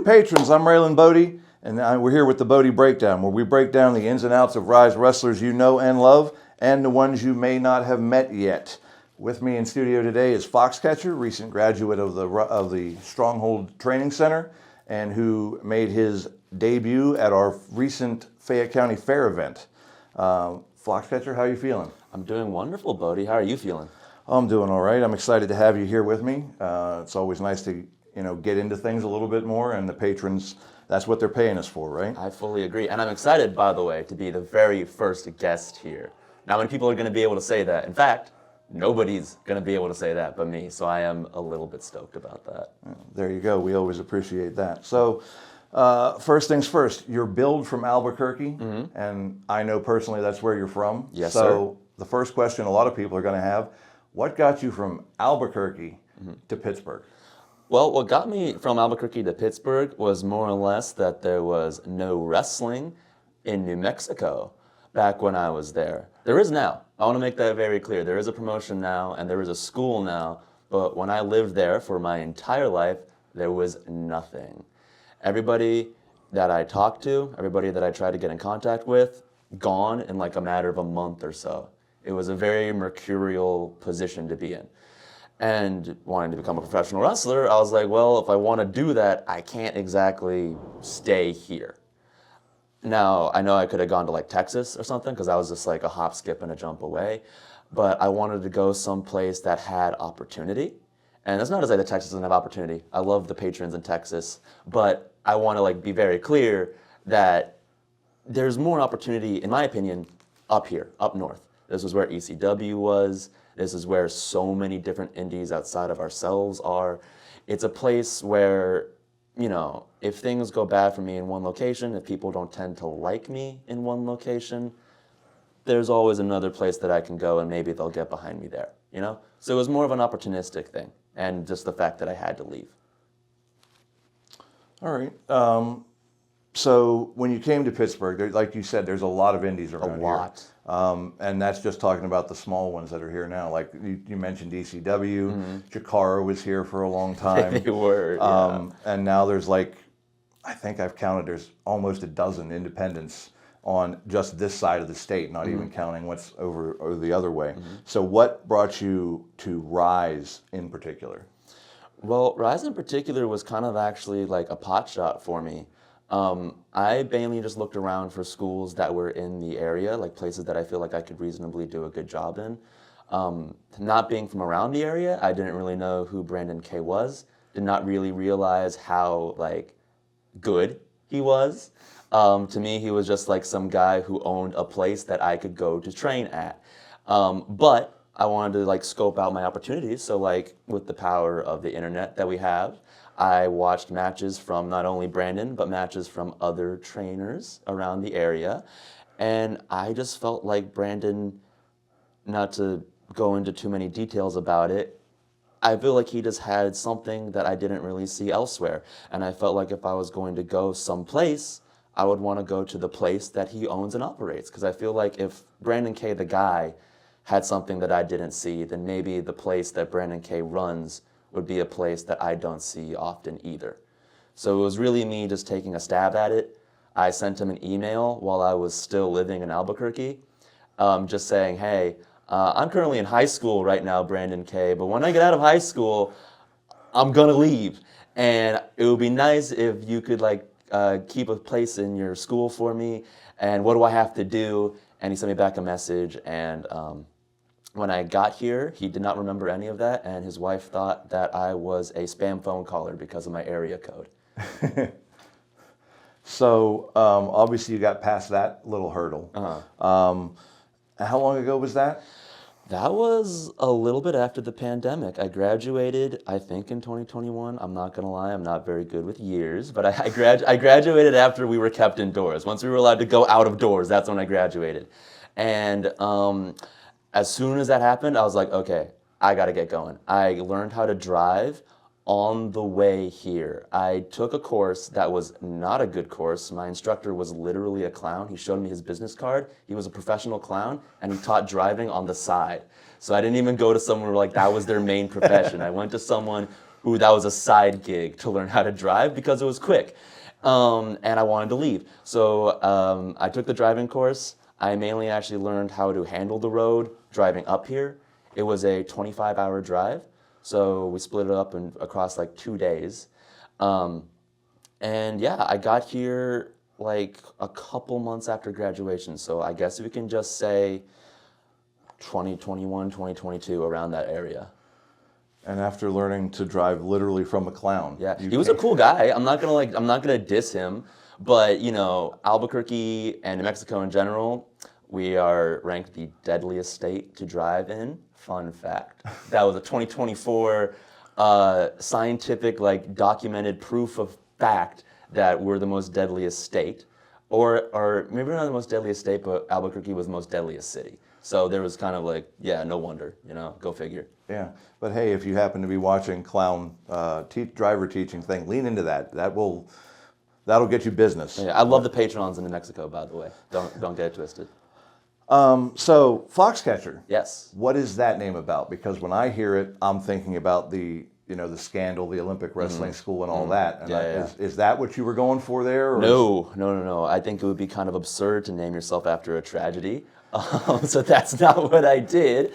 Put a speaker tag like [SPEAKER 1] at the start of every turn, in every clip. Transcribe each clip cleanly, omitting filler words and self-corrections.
[SPEAKER 1] patrons, I'm Raylen Bodai, and we're here with the Bodai Breakdown, where we break down the ins and outs of Ryse wrestlers you know and love, and the ones you may not have met yet. With me in studio today is FFoxcatcher, recent graduate of the Stronghold Training Center, and who made his debut at our recent Fayette County Fair event. FFoxcatcher, how are you feeling?
[SPEAKER 2] I'm doing wonderful, Bodai. How are you feeling?
[SPEAKER 1] I'm doing all right. I'm excited to have you here with me. It's always nice to get into things a little bit more, and the patrons, that's what they're paying us for, right?
[SPEAKER 2] I fully agree. And I'm excited, by the way, to be the very first guest here. Not many people are going to be able to say that. In fact, nobody's going to be able to say that but me, so I am a little bit stoked about that.
[SPEAKER 1] There you go. We always appreciate that. So, first things first, you're billed from Albuquerque, and I know personally that's where you're from.
[SPEAKER 2] Yes,
[SPEAKER 1] so the first question a lot of people are going to have, what got you from Albuquerque to Pittsburgh?
[SPEAKER 2] Well, what got me from Albuquerque to Pittsburgh was more or less that there was no wrestling in New Mexico back when I was there. There is now. I want to make that very clear. There is a promotion now, and there is a school now, but when I lived there for my entire life, there was nothing. Everybody that I talked to, everybody that I tried to get in contact with, gone in like a matter of a month or so. It was a very mercurial position to be in. And wanting to become a professional wrestler, I was like, well, if I want to do that, I can't exactly stay here. Now, I know I could have gone to like Texas or something, because I was just like a hop, skip, and a jump away. But I wanted to go someplace that had opportunity. And that's not to say that Texas doesn't have opportunity. I love the patrons in Texas. But I want to like be very clear that there's more opportunity, in my opinion, up here, up north. This is where ECW was. This is where so many different indies outside of ourselves are. It's a place where, if things go bad for me in one location, if people don't tend to like me in one location, there's always another place that I can go and maybe they'll get behind me there, So it was more of an opportunistic thing and just the fact that I had to leave.
[SPEAKER 1] All right. So when you came to Pittsburgh, like you said, there's a lot of indies around here.
[SPEAKER 2] A lot.
[SPEAKER 1] And that's just talking about the small ones that are here now. Like you mentioned ECW, Chikara was here for a long time.
[SPEAKER 2] They were, yeah.
[SPEAKER 1] And now there's I think I've counted, there's almost a dozen independents on just this side of the state, not even counting what's over the other way. So what brought you to Ryse in particular?
[SPEAKER 2] Well, Ryse in particular was kind of actually like a pot shot for me. I mainly just looked around for schools that were in the area, like places that I feel like I could reasonably do a good job in. Not being from around the area, I didn't really know who Brandon K was. Did not really realize how good he was. To me, he was just like some guy who owned a place that I could go to train at. But I wanted to scope out my opportunities. So with the power of the internet that we have, I watched matches from not only Brandon, but matches from other trainers around the area. And I just felt like Brandon, not to go into too many details about it, I feel like he just had something that I didn't really see elsewhere. And I felt like if I was going to go someplace, I would want to go to the place that he owns and operates. Because I feel like if Brandon K, the guy, had something that I didn't see, then maybe the place that Brandon K runs would be a place that I don't see often either. So it was really me just taking a stab at it. I sent him an email while I was still living in Albuquerque, just saying, hey, I'm currently in high school right now, Brandon K, but when I get out of high school, I'm gonna leave. And it would be nice if you could keep a place in your school for me, and what do I have to do? And he sent me back a message, and when I got here, he did not remember any of that, and his wife thought that I was a spam phone caller because of my area code.
[SPEAKER 1] So obviously you got past that little hurdle. How long ago was that?
[SPEAKER 2] That was a little bit after the pandemic. I graduated, I think, in 2021. I'm not going to lie, I'm not very good with years, but I graduated after we were kept indoors. Once we were allowed to go out of doors, that's when I graduated. And as soon as that happened, I was like, okay, I got to get going. I learned how to drive on the way here. I took a course that was not a good course. My instructor was literally a clown. He showed me his business card. He was a professional clown, and he taught driving on the side. So I didn't even go to someone where that was their main profession. I went to someone Ooh, that was a side gig to learn how to drive because it was quick. And I wanted to leave. So I took the driving course. I mainly actually learned how to handle the road driving up here. It was a 25-hour drive. So we split it up across like 2 days. And yeah, I got here like a couple months after graduation. So I guess we can just say 2021, 2022, around that area.
[SPEAKER 1] And after learning to drive literally from a clown.
[SPEAKER 2] Yeah, he was a cool guy. I'm not gonna diss him, but you know, Albuquerque and New Mexico in general, we are ranked the deadliest state to drive in. Fun fact. That was a 2024 scientific, like, documented proof of fact that we're the most deadliest state, or maybe not the most deadliest state, but Albuquerque was the most deadliest city. So there was kind of like, yeah, no wonder, you know, go figure.
[SPEAKER 1] Yeah, but hey, if you happen to be watching clown driver teaching thing, lean into that. That'll get you business.
[SPEAKER 2] Yeah, I love the patrons in New Mexico, by the way. Don't get it twisted.
[SPEAKER 1] So Foxcatcher.
[SPEAKER 2] Yes.
[SPEAKER 1] What is that name about? Because when I hear it, I'm thinking about the scandal, the Olympic wrestling school, and all that. And is that what you were going for there? Or
[SPEAKER 2] No. I think it would be kind of absurd to name yourself after a tragedy. So that's not what I did.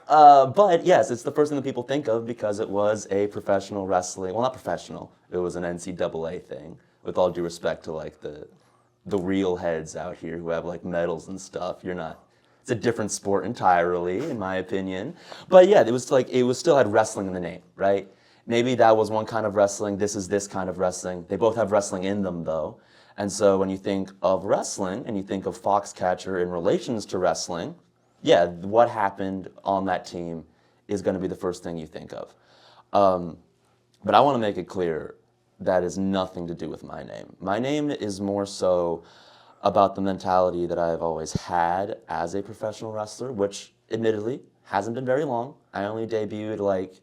[SPEAKER 2] But yes, it's the first thing that people think of because it was a professional wrestling. Well, not professional. It was an NCAA thing. With all due respect to like the real heads out here who have like medals and stuff, you're not. It's a different sport entirely, in my opinion. But yeah, it still had wrestling in the name, right? Maybe that was one kind of wrestling. This is this kind of wrestling. They both have wrestling in them, though. And so when you think of wrestling and you think of Foxcatcher in relations to wrestling, yeah, what happened on that team is going to be the first thing you think of. But I want to make it clear that is nothing to do with my name. My name is more so about the mentality that I've always had as a professional wrestler, which admittedly hasn't been very long. I only debuted like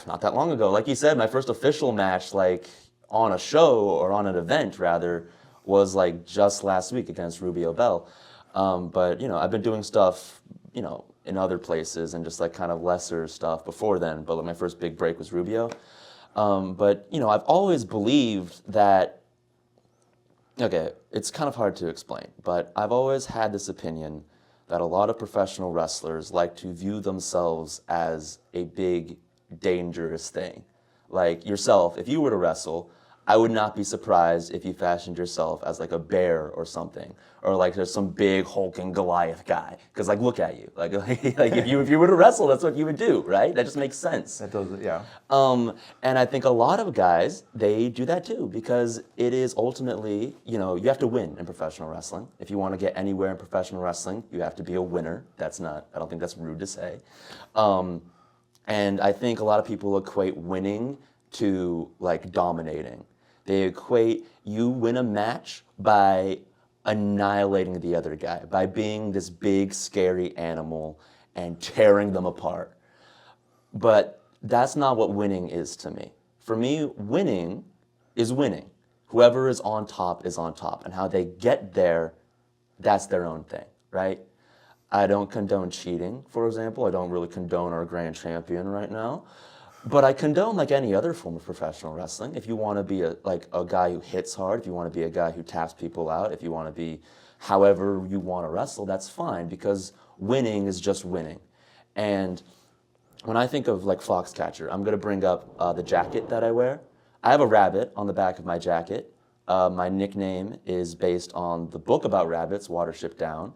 [SPEAKER 2] not that long ago. Like you said, my first official match, like on a show or on an event rather, was like just last week against Rubio Bell. But you know, I've been doing stuff, you know, in other places and just like kind of lesser stuff before then. But like my first big break was Rubio. But you know, I've always believed that. Okay, it's kind of hard to explain, but I've always had this opinion that a lot of professional wrestlers like to view themselves as a big, dangerous thing. Like yourself, if you were to wrestle, I would not be surprised if you fashioned yourself as like a bear or something, or like there's some big hulking Goliath guy. Because like, look at you, like if you were to wrestle, that's what you would do, right? That just makes sense.
[SPEAKER 1] That does, yeah.
[SPEAKER 2] And I think a lot of guys, they do that too, because it is ultimately, you know, you have to win in professional wrestling. If you want to get anywhere in professional wrestling, you have to be a winner. I don't think that's rude to say. And I think a lot of people equate winning to like dominating. They equate you win a match by annihilating the other guy, by being this big, scary animal and tearing them apart. But that's not what winning is to me. For me, winning is winning. Whoever is on top is on top. And how they get there, that's their own thing, right? I don't condone cheating, for example. I don't really condone our grand champion right now. But I condone like any other form of professional wrestling. If you want to be a guy who hits hard, if you want to be a guy who taps people out, if you want to be however you want to wrestle, that's fine, because winning is just winning. And when I think of like Foxcatcher, I'm going to bring up the jacket that I wear. I have a rabbit on the back of my jacket. My nickname is based on the book about rabbits, Watership Down.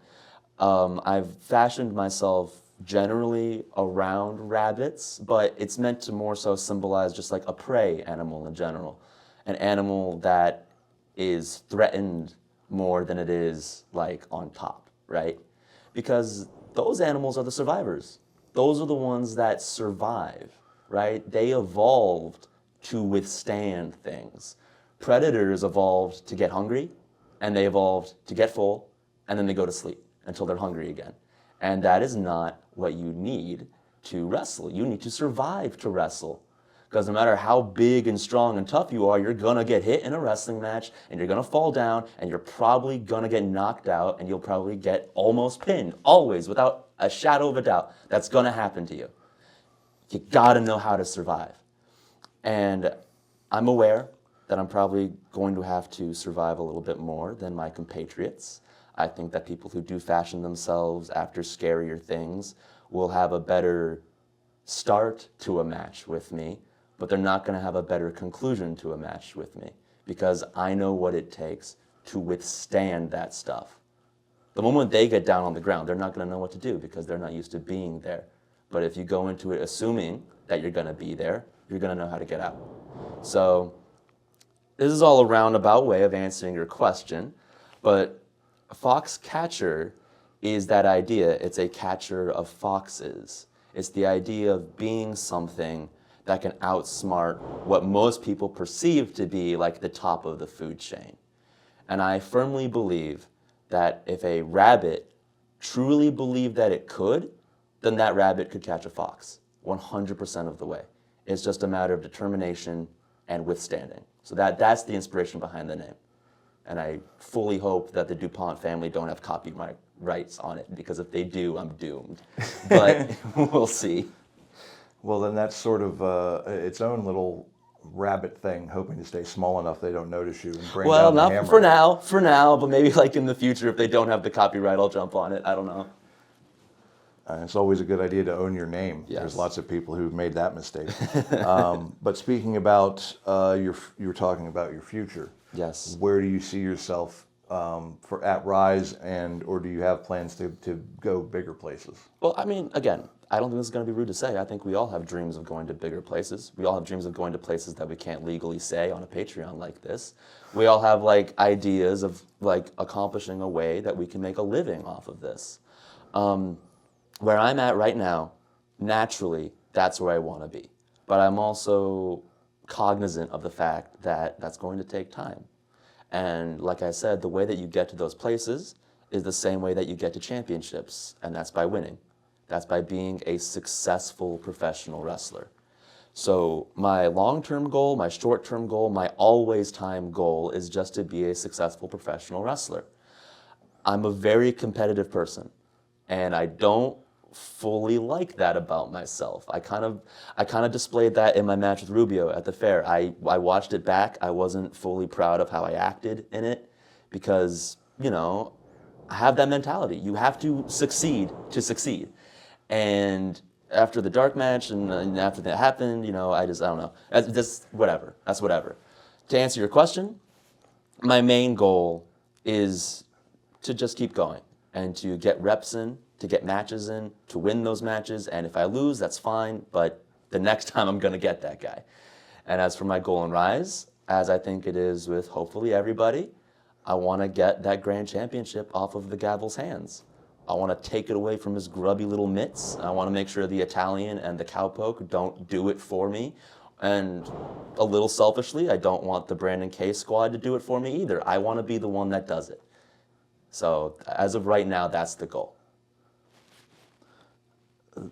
[SPEAKER 2] I've fashioned myself generally around rabbits, but it's meant to more so symbolize just like a prey animal in general. An animal that is threatened more than it is like on top, right? Because those animals are the survivors. Those are the ones that survive, right? They evolved to withstand things. Predators evolved to get hungry, and they evolved to get full, and then they go to sleep until they're hungry again. And that is not what you need to wrestle. You need to survive to wrestle. Because no matter how big and strong and tough you are, you're going to get hit in a wrestling match, and you're going to fall down, and you're probably going to get knocked out, and you'll probably get almost pinned. Always, without a shadow of a doubt. That's going to happen to you. You got to know how to survive. And I'm aware that I'm probably going to have to survive a little bit more than my compatriots. I think that people who do fashion themselves after scarier things will have a better start to a match with me, but they're not going to have a better conclusion to a match with me because I know what it takes to withstand that stuff. The moment they get down on the ground, they're not going to know what to do because they're not used to being there. But if you go into it assuming that you're going to be there, you're going to know how to get out. So this is all a roundabout way of answering your question, but Foxcatcher is that idea. It's a catcher of foxes. It's the idea of being something that can outsmart what most people perceive to be like the top of the food chain. And I firmly believe that if a rabbit truly believed that it could, then that rabbit could catch a fox 100% of the way. It's just a matter of determination and withstanding. So that's the inspiration behind the name. And I fully hope that the DuPont family don't have copyright rights on it, because if they do, I'm doomed. But we'll see.
[SPEAKER 1] Well, then that's sort of its own little rabbit thing, hoping to stay small enough they don't notice you and bring
[SPEAKER 2] Well,
[SPEAKER 1] down the
[SPEAKER 2] not
[SPEAKER 1] hammer.
[SPEAKER 2] for now, but maybe like in the future, if they don't have the copyright, I'll jump on it. I don't know.
[SPEAKER 1] It's always a good idea to own your name.
[SPEAKER 2] Yes.
[SPEAKER 1] There's lots of people who've made that mistake. But speaking about you were talking about your future.
[SPEAKER 2] Yes.
[SPEAKER 1] Where do you see yourself at Ryse, or do you have plans to go bigger places?
[SPEAKER 2] Well, I mean, again, I don't think this is going to be rude to say. I think we all have dreams of going to bigger places. We all have dreams of going to places that we can't legally say on a Patreon like this. We all have like ideas of like accomplishing a way that we can make a living off of this. Where I'm at right now, naturally, that's where I want to be. But I'm also cognizant of the fact that that's going to take time. And like I said, the way that you get to those places is the same way that you get to championships, and that's by winning. That's by being a successful professional wrestler. So my long-term goal, my short-term goal, my always-time goal is just to be a successful professional wrestler. I'm a very competitive person, and I don't fully like that about myself. I kind of displayed that in my match with Rubio at the fair. I watched it back. I wasn't fully proud of how I acted in it because, you know, I have that mentality. You have to succeed to succeed. And after the dark match and after that happened, you know, I don't know. That's whatever. That's whatever. To answer your question, my main goal is to just keep going and to get reps in, to get matches in, to win those matches. And if I lose, that's fine. But the next time I'm going to get that guy. And as for my goal in Ryse, as I think it is with hopefully everybody, I want to get that grand championship off of the Gavel's hands. I want to take it away from his grubby little mitts. I want to make sure the Italian and the cowpoke don't do it for me. And a little selfishly, I don't want the Brandon K squad to do it for me either. I want to be the one that does it. So as of right now, that's the goal.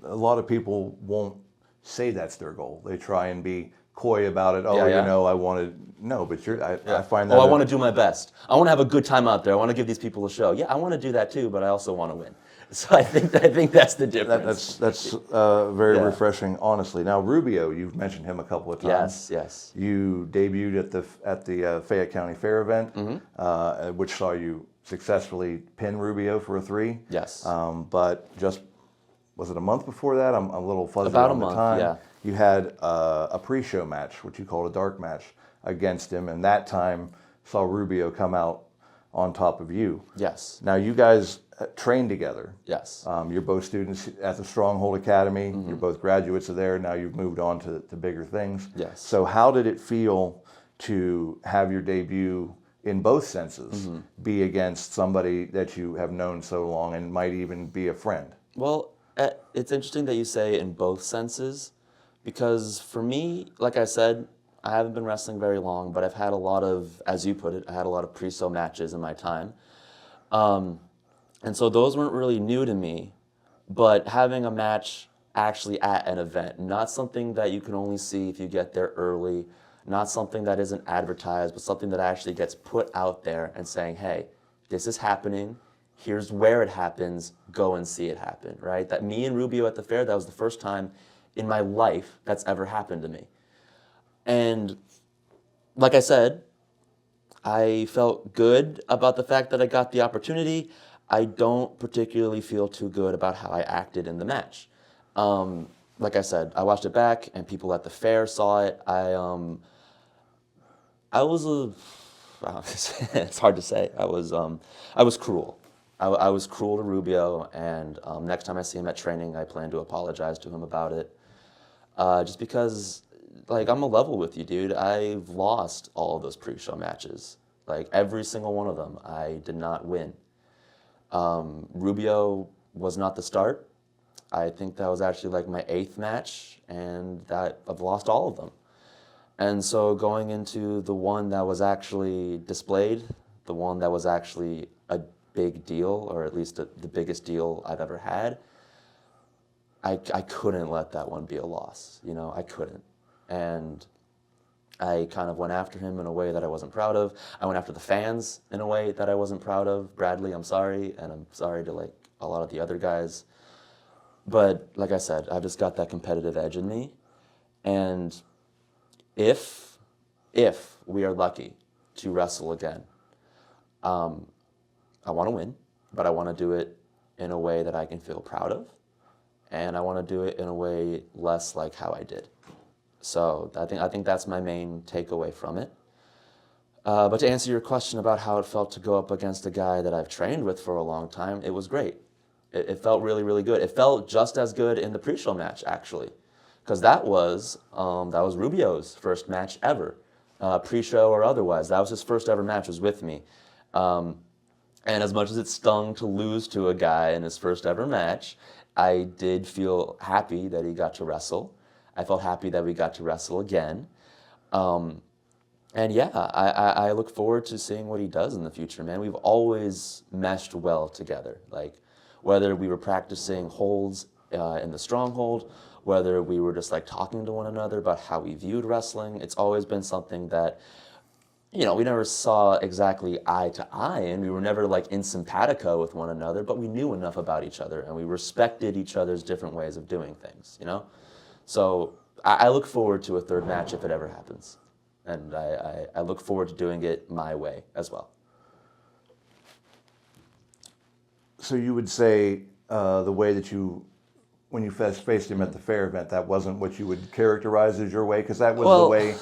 [SPEAKER 1] A lot of people won't say that's their goal. They try and be coy about it. Oh,
[SPEAKER 2] Yeah.
[SPEAKER 1] you know, I want to. No, but I find that.
[SPEAKER 2] I want to do my best. I want to have a good time out there. I want to give these people a show. Yeah, I want to do that too, but I also want to win. So I think that's the difference.
[SPEAKER 1] That's very refreshing, honestly. Now Rubio, you've mentioned him a couple of times.
[SPEAKER 2] Yes.
[SPEAKER 1] You debuted at the Fayette County Fair event, which saw you successfully pin Rubio for a 3.
[SPEAKER 2] Yes.
[SPEAKER 1] But just was it a month before that? I'm a little fuzzy
[SPEAKER 2] About
[SPEAKER 1] on
[SPEAKER 2] a
[SPEAKER 1] the
[SPEAKER 2] month,
[SPEAKER 1] time.
[SPEAKER 2] yeah.
[SPEAKER 1] You had a pre-show match, which you called a dark match, against him, and that time saw Rubio come out on top of you.
[SPEAKER 2] Yes.
[SPEAKER 1] Now you guys trained together.
[SPEAKER 2] Yes.
[SPEAKER 1] You're both students at the Stronghold Academy. You're both graduates of there. Now you've moved on to bigger things.
[SPEAKER 2] Yes.
[SPEAKER 1] So how did it feel to have your debut in both senses be against somebody that you have known so long and might even be a friend?
[SPEAKER 2] Well, it's interesting that you say in both senses, because for me, like I said, I haven't been wrestling very long, but I've had a lot of, as you put it, I had a lot of pre-show matches in my time. And so those weren't really new to me, but having a match actually at an event, not something that you can only see if you get there early, not something that isn't advertised, but something that actually gets put out there and saying, hey, this is happening, here's where it happens, go and see it happen, right? That me and Rubio at the fair, that was the first time in my life that's ever happened to me. And like I said, I felt good about the fact that I got the opportunity. I don't particularly feel too good about how I acted in the match. Like I said, I watched it back, and people at the fair saw it. I was a, it's hard to say. I was cruel. I was cruel to Rubio, and next time I see him at training, I plan to apologize to him about it. Just because, like, I'm a level with you, dude. I've lost all of those pre-show matches. Like, every single one of them, I did not win. Rubio was not the start. I think that was actually like my 8th match, and that I've lost all of them. And so going into the one that was actually displayed, the one that was actually a big deal, or at least the biggest deal I've ever had, I couldn't let that one be a loss. You know, I couldn't. And I kind of went after him in a way that I wasn't proud of. I went after the fans in a way that I wasn't proud of. Bradley, I'm sorry, and I'm sorry to like a lot of the other guys. But like I said, I've just got that competitive edge in me. And if we are lucky to wrestle again, I want to win, but I want to do it in a way that I can feel proud of. And I want to do it in a way less like how I did. So I think that's my main takeaway from it. But to answer your question about how it felt to go up against a guy that I've trained with for a long time, it was great. It felt really, really good. It felt just as good in the pre-show match, actually, because that was Rubio's first match ever, pre-show or otherwise. That was his first ever match, was with me. And as much as it stung to lose to a guy in his first ever match, I did feel happy that he got to wrestle. I felt happy that we got to wrestle again. And yeah, I look forward to seeing what he does in the future, man. We've always meshed well together. Like, whether we were practicing holds in the Stronghold, whether we were just like talking to one another about how we viewed wrestling, it's always been something that, you know, we never saw exactly eye to eye, and we were never like in simpatico with one another, but we knew enough about each other, and we respected each other's different ways of doing things, you know? So I look forward to a third match if it ever happens. And I look forward to doing it my way as well.
[SPEAKER 1] So you would say the way that when you faced him at the fair event, that wasn't what you would characterize as your way? Because that was the way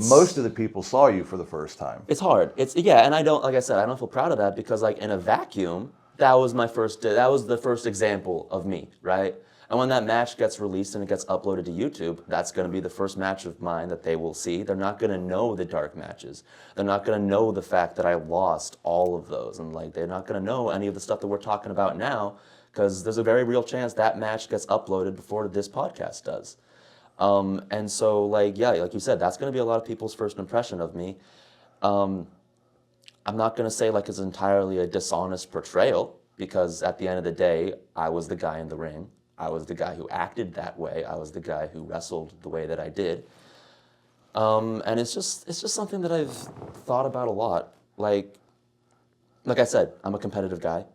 [SPEAKER 1] most of the people saw you for the first time.
[SPEAKER 2] It's hard. Yeah, and I don't, like I said, I don't feel proud of that because, like, in a vacuum, that was the first example of me, right? And when that match gets released and it gets uploaded to YouTube, that's going to be the first match of mine that they will see. They're not going to know the dark matches. They're not going to know the fact that I lost all of those. And like, they're not going to know any of the stuff that we're talking about now because there's a very real chance that match gets uploaded before this podcast does. And so, like, yeah, like you said, that's going to be a lot of people's first impression of me. I'm not going to say like it's entirely a dishonest portrayal because at the end of the day, I was the guy in the ring. I was the guy who acted that way. I was the guy who wrestled the way that I did. And it's just something that I've thought about a lot. Like I said, I'm a competitive guy.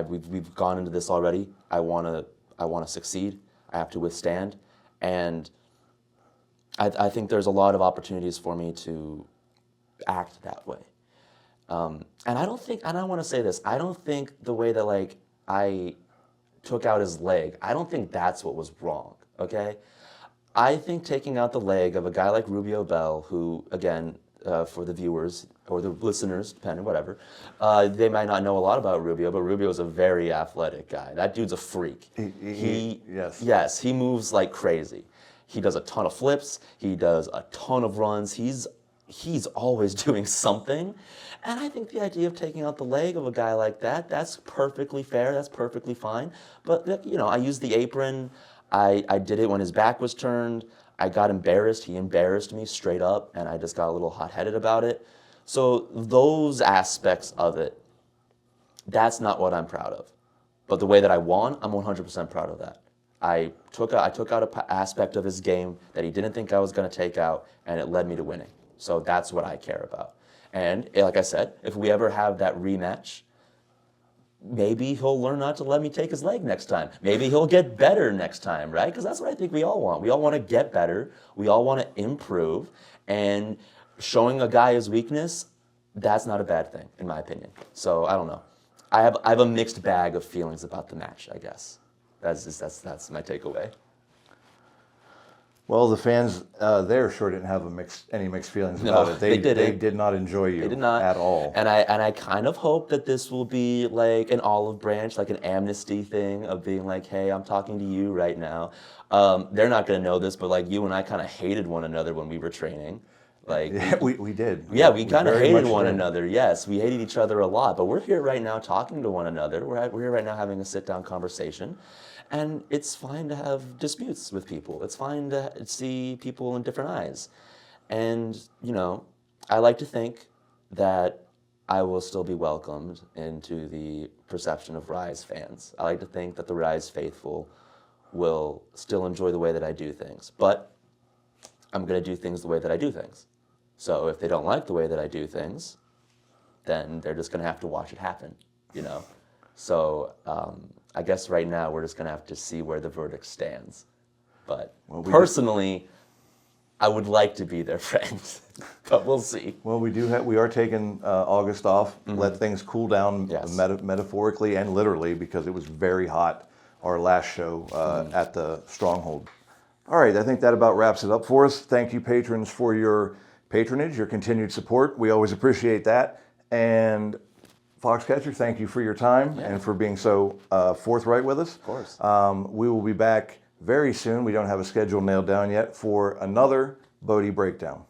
[SPEAKER 2] We've gone into this already. I wanna succeed. I have to withstand, and I think there's a lot of opportunities for me to act that way. And I want to say this. I don't think the way that like I took out his leg, I don't think that's what was wrong, okay? I think taking out the leg of a guy like Rubio Bell, who, again, for the viewers or the listeners, depending, whatever, they might not know a lot about Rubio, but Rubio is a very athletic guy. That dude's a freak. Yes, he moves like crazy. He does a ton of flips. He does a ton of runs. He's always doing something. And I think the idea of taking out the leg of a guy like that, that's perfectly fair. That's perfectly fine. But, you know, I used the apron. I did it when his back was turned. I got embarrassed. He embarrassed me straight up, and I just got a little hot-headed about it. So those aspects of it, that's not what I'm proud of. But the way that I won, I'm 100% proud of that. I took out an aspect of his game that he didn't think I was going to take out, and it led me to winning. So that's what I care about. And like I said, if we ever have that rematch, maybe he'll learn not to let me take his leg next time. Maybe he'll get better next time, right? Because that's what I think we all want. We all want to get better. We all want to improve. And showing a guy his weakness, that's not a bad thing, in my opinion. So I don't know. I have a mixed bag of feelings about the match, I guess. That's my takeaway.
[SPEAKER 1] Well, the fans there sure didn't have any mixed feelings about it.
[SPEAKER 2] They didn't.
[SPEAKER 1] They did not enjoy you
[SPEAKER 2] They did not
[SPEAKER 1] at all.
[SPEAKER 2] And I kind of hope that this will be like an olive branch, like an amnesty thing of being like, hey, I'm talking to you right now. They're not going to know this, but like you and I kind of hated one another when we were training. Like
[SPEAKER 1] Yeah, we did.
[SPEAKER 2] Yeah, we kind of
[SPEAKER 1] very
[SPEAKER 2] hated
[SPEAKER 1] much
[SPEAKER 2] one
[SPEAKER 1] did.
[SPEAKER 2] another. Yes, we hated each other a lot, but we're here right now talking to one another. We're here right now having a sit-down conversation. And it's fine to have disputes with people. It's fine to see people in different eyes. And, you know, I like to think that I will still be welcomed into the perception of Ryse fans. I like to think that the Ryse faithful will still enjoy the way that I do things. But I'm going to do things the way that I do things. So if they don't like the way that I do things, then they're just going to have to watch it happen, you know? So I guess right now we're just going to have to see where the verdict stands. But personally, I would like to be their friend, but we'll see.
[SPEAKER 1] Well, we are taking August off, let things cool down metaphorically and literally, because it was very hot our last show at the Stronghold. All right, I think that about wraps it up for us. Thank you, patrons, for your patronage, your continued support. We always appreciate that. And Foxcatcher, thank you for your time and for being so forthright with us.
[SPEAKER 2] Of course.
[SPEAKER 1] We will be back very soon. We don't have a schedule nailed down yet for another Bodai Breakdown.